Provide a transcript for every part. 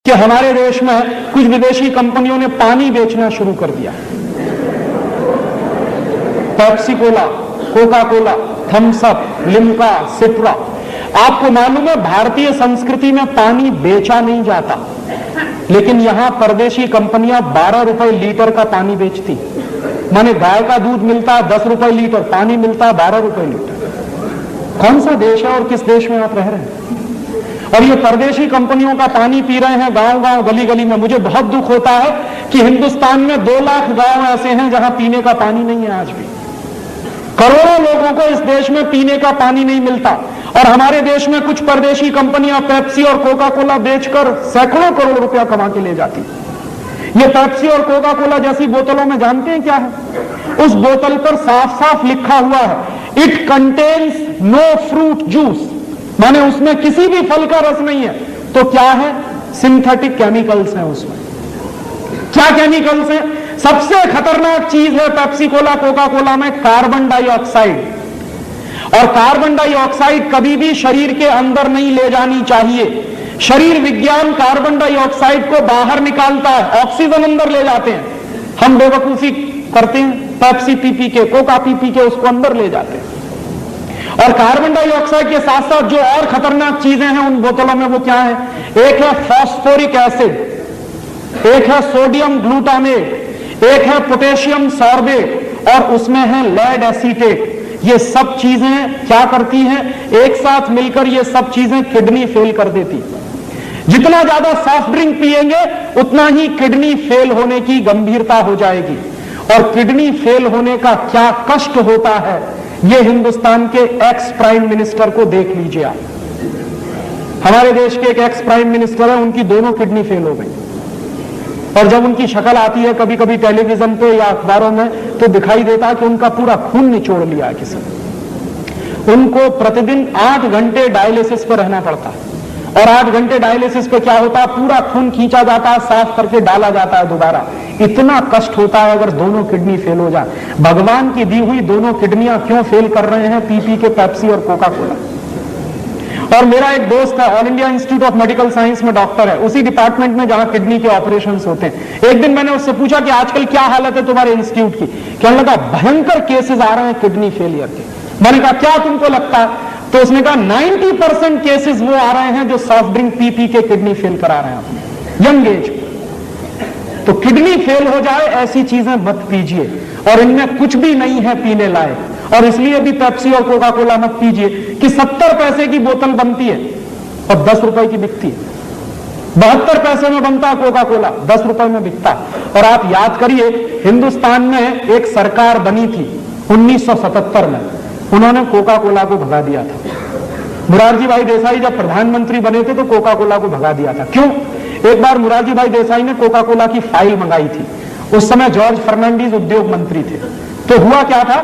कि हमारे देश में कुछ विदेशी कंपनियों ने पानी बेचना शुरू कर दिया। Pepsi cola, Coca Cola, Thums Up, Limca, Citra. आपको मालूम है भारतीय संस्कृति में पानी बेचा नहीं जाता, लेकिन यहां परदेशी कंपनियां 12 रुपए लीटर का पानी बेचती। माने गाय का दूध मिलता है 10 रुपए लीटर, पानी मिलता है 12 रुपए लीटर। कौन सा देश है और किस देश में आप रह रहे हैं? और ये परदेशी कंपनियों का पानी पी रहे हैं गांव गांव, गली गली में। मुझे बहुत दुख होता है कि हिंदुस्तान में 2 लाख गांव ऐसे हैं जहां पीने का पानी नहीं है। आज भी करोड़ों लोगों को इस देश में पीने का पानी नहीं मिलता, और हमारे देश में कुछ परदेशी कंपनियां पेप्सी और कोका कोला बेचकर सैकड़ों करोड़ रुपया कमा के ले जाती। ये पेप्सी और कोका कोला जैसी बोतलों में जानते हैं क्या है? उस बोतल पर साफ साफ लिखा हुआ है, it contains no fruit juice, माने उसमें किसी भी फल का रस नहीं है। तो क्या है? सिंथेटिक केमिकल्स हैं उसमें। क्या केमिकल्स हैं? सबसे खतरनाक चीज है पेप्सी कोला कोका कोला में कार्बन डाइऑक्साइड। और कार्बन डाइऑक्साइड कभी भी शरीर के अंदर नहीं ले जानी चाहिए। शरीर विज्ञान कार्बन डाइऑक्साइड को बाहर निकालता है, ऑक्सीजन अंदर ले जाते हैं। हम बेवकूफी करते हैं, पेप्सी पी पी के, कोका पी पी के उसको अंदर ले जाते हैं। और कार्बन डाइऑक्साइड के साथ साथ जो और खतरनाक चीजें हैं उन बोतलों में, वो क्या है? एक है फॉस्फोरिक एसिड, एक है सोडियम ग्लूटामेट, एक है पोटेशियम सॉर्बेट, और उसमें है लेड एसीटेट। ये सब चीजें क्या करती हैं? एक साथ मिलकर ये सब चीजें किडनी फेल कर देती। जितना ज्यादा सॉफ्ट ड्रिंक पिएंगे उतना ही किडनी फेल होने की गंभीरता हो जाएगी। और किडनी फेल होने का क्या कष्ट होता है, ये हिंदुस्तान के एक्स प्राइम मिनिस्टर को देख लीजिए आप। हमारे देश के एक एक्स प्राइम मिनिस्टर है, उनकी दोनों किडनी फेल हो गई। और जब उनकी शक्ल आती है कभी कभी टेलीविजन पे या अखबारों में, तो दिखाई देता है कि उनका पूरा खून निचोड़ लिया है किसी ने। उनको प्रतिदिन 8 घंटे डायलिसिस पर रहना पड़ता है। और 8 घंटे डायलिसिस पे क्या होता है? पूरा खून खींचा जाता है, साफ करके डाला जाता है दोबारा। इतना कष्ट होता है अगर दोनों किडनी फेल हो जाए। भगवान की दी हुई दोनों किडनियां क्यों फेल कर रहे हैं? पी पी के पेप्सी और कोका कोला। और मेरा एक दोस्त है, all India institute of medical science में डॉक्टर है, उसी डिपार्टमेंट में जहां किडनी के ऑपरेशंस होते हैं। एक दिन मैंने उससे पूछा कि आजकल क्या हालत है तुम्हारे इंस्टीट्यूट की? कहने लगा भयंकर केसेस आ रहे हैं किडनी फेलियर के। मैंने कहा क्या तुमको लगता है? तो उसने कहा 90% केसेस वो आ रहे हैं जो सॉफ्ट ड्रिंक पी पी के किडनी फेल करा रहे हैं अपने यंग एज। तो किडनी फेल हो जाए ऐसी चीजें मत पीजिए, और इनमें कुछ भी नहीं है पीने लायक। और इसलिए भी पेप्सी और कोका कोला मत पीजिए कि 70 पैसे की बोतल बनती है और 10 रुपए की बिकती है। 72 पैसे में बनता है कोका कोला, 10 रुपए में बिकता है। और आप याद करिए, हिंदुस्तान में एक सरकार बनी थी 1977 में, उन्होंने कोका कोला को भगा दिया था। मुरारजी भाई देसाई जब प्रधानमंत्री बने थे तो कोका कोला को भगा दिया था। क्यों? एक बार मुरारजी भाई देसाई ने कोका कोला की फाइल मंगाई थी। उस समय जॉर्ज फर्नांडीज उद्योग मंत्री थे। तो हुआ क्या था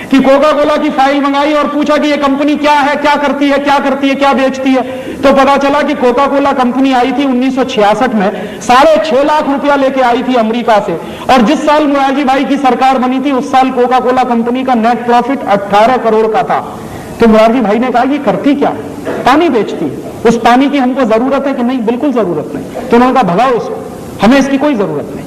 कि कोका कोला की फाइल मंगाई और पूछा कि ये कंपनी क्या है, क्या करती है, क्या करती है, क्या बेचती है। तो पता चला कि कोका कोला कंपनी आई थी 1966 में, 6.5 लाख रुपया लेके आई थी अमेरिका से। और जिस साल मुरारजी भाई की सरकार बनी थी उस साल कोका कोला कंपनी का नेट प्रॉफिट 18 करोड़ का था। तो मुरारजी भाई ने कहा ये करती क्या है? पानी बेचती है। उस पानी की हमको जरूरत है कि नहीं? बिल्कुल जरूरत नहीं। तो उन्होंने कहा भगाओ इसको, हमें इसकी कोई जरूरत नहीं।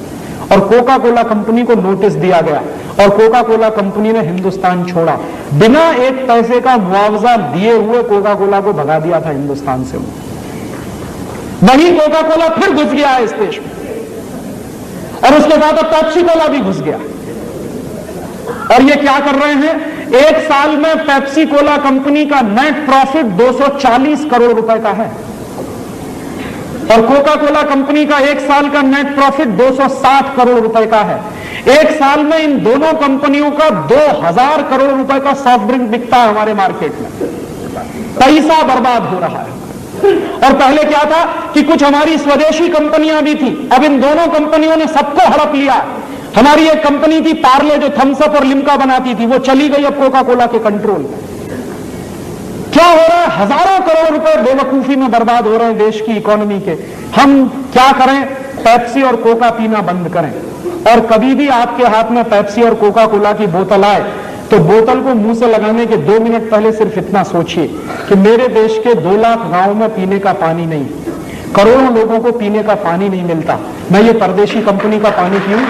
और कोका कोला कंपनी को नोटिस दिया गया और कोका कोला कंपनी ने हिंदुस्तान छोड़ा। बिना 1 पैसे का मुआवजा दिए हुए कोका कोला को भगा दिया था हिंदुस्तान से। वही कोका कोला फिर घुस गया है इस देश में, और उसके बाद अब पेप्सी कोला भी घुस गया। और ये क्या कर रहे हैं? एक साल में पेप्सी कोला कंपनी का नेट प्रॉफिट 240 करोड़ रुपए का है, और कोका कोला कंपनी का एक साल का नेट प्रॉफिट 260 करोड़ रुपए का है। एक साल में इन दोनों कंपनियों का 2000 करोड़ रुपए का सॉफ्ट ड्रिंक बिकता है हमारे मार्केट में। पैसा बर्बाद हो रहा है। और पहले क्या था कि कुछ हमारी स्वदेशी कंपनियां भी थी, अब इन दोनों कंपनियों ने सबको हड़प लिया। हमारी एक कंपनी थी पार्ले जो थम्स अप और लिम्का बनाती थी, वो चली गई अब कोका कोला के कंट्रोल में। क्या हो रहा है? हजारों करोड़ रुपए बेवकूफी में बर्बाद हो रहे हैं देश की इकोनॉमी के। हम क्या करें? पेप्सी और कोका पीना बंद करें। और कभी भी आपके हाथ में पेप्सी और कोका कोला की बोतल आए तो बोतल को मुंह से लगाने के 2 मिनट पहले सिर्फ इतना सोचिए कि मेरे देश के 2 लाख गांव में पीने का पानी नहीं, करोड़ों लोगों को पीने का पानी नहीं मिलता, मैं ये परदेशी कंपनी का पानी पीऊं?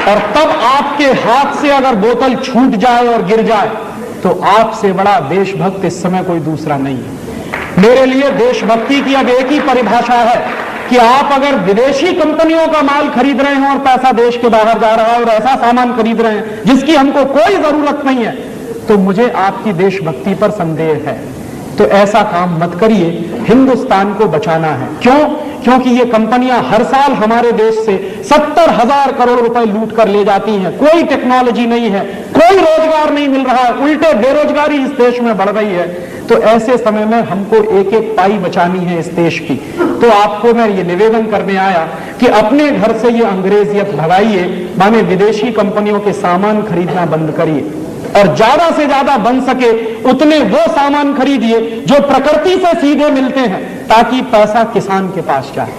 और तब आपके हाथ से अगर बोतल छूट जाए और गिर जाए तो आपसे बड़ा देशभक्त इस समय कोई दूसरा नहीं है। मेरे लिए देशभक्ति की अब एक ही परिभाषा है कि आप अगर विदेशी कंपनियों का माल खरीद रहे हैं और पैसा देश के बाहर जा रहा है और ऐसा सामान खरीद रहे हैं जिसकी हमको कोई जरूरत नहीं है, तो मुझे आपकी देशभक्ति पर संदेह है। तो ऐसा काम मत करिए, हिंदुस्तान को बचाना है। क्यों? क्योंकि ये कंपनियां हर साल हमारे देश से 70,000 करोड़ रुपए लूट कर ले जाती हैं। कोई टेक्नोलॉजी नहीं है, कोई रोजगार नहीं मिल रहा है, उल्टे बेरोजगारी इस देश में बढ़ रही है। तो ऐसे समय में हमको एक एक पाई बचानी है इस देश की। तो आपको मैं ये निवेदन करने आया कि अपने घर से ये अंग्रेजियत भगाइए, माने विदेशी कंपनियों के सामान खरीदना बंद करिए और ज्यादा से ज्यादा बन सके उतने वो सामान खरीदिए जो प्रकृति से सीधे मिलते हैं, ताकि पैसा किसान के पास जाए।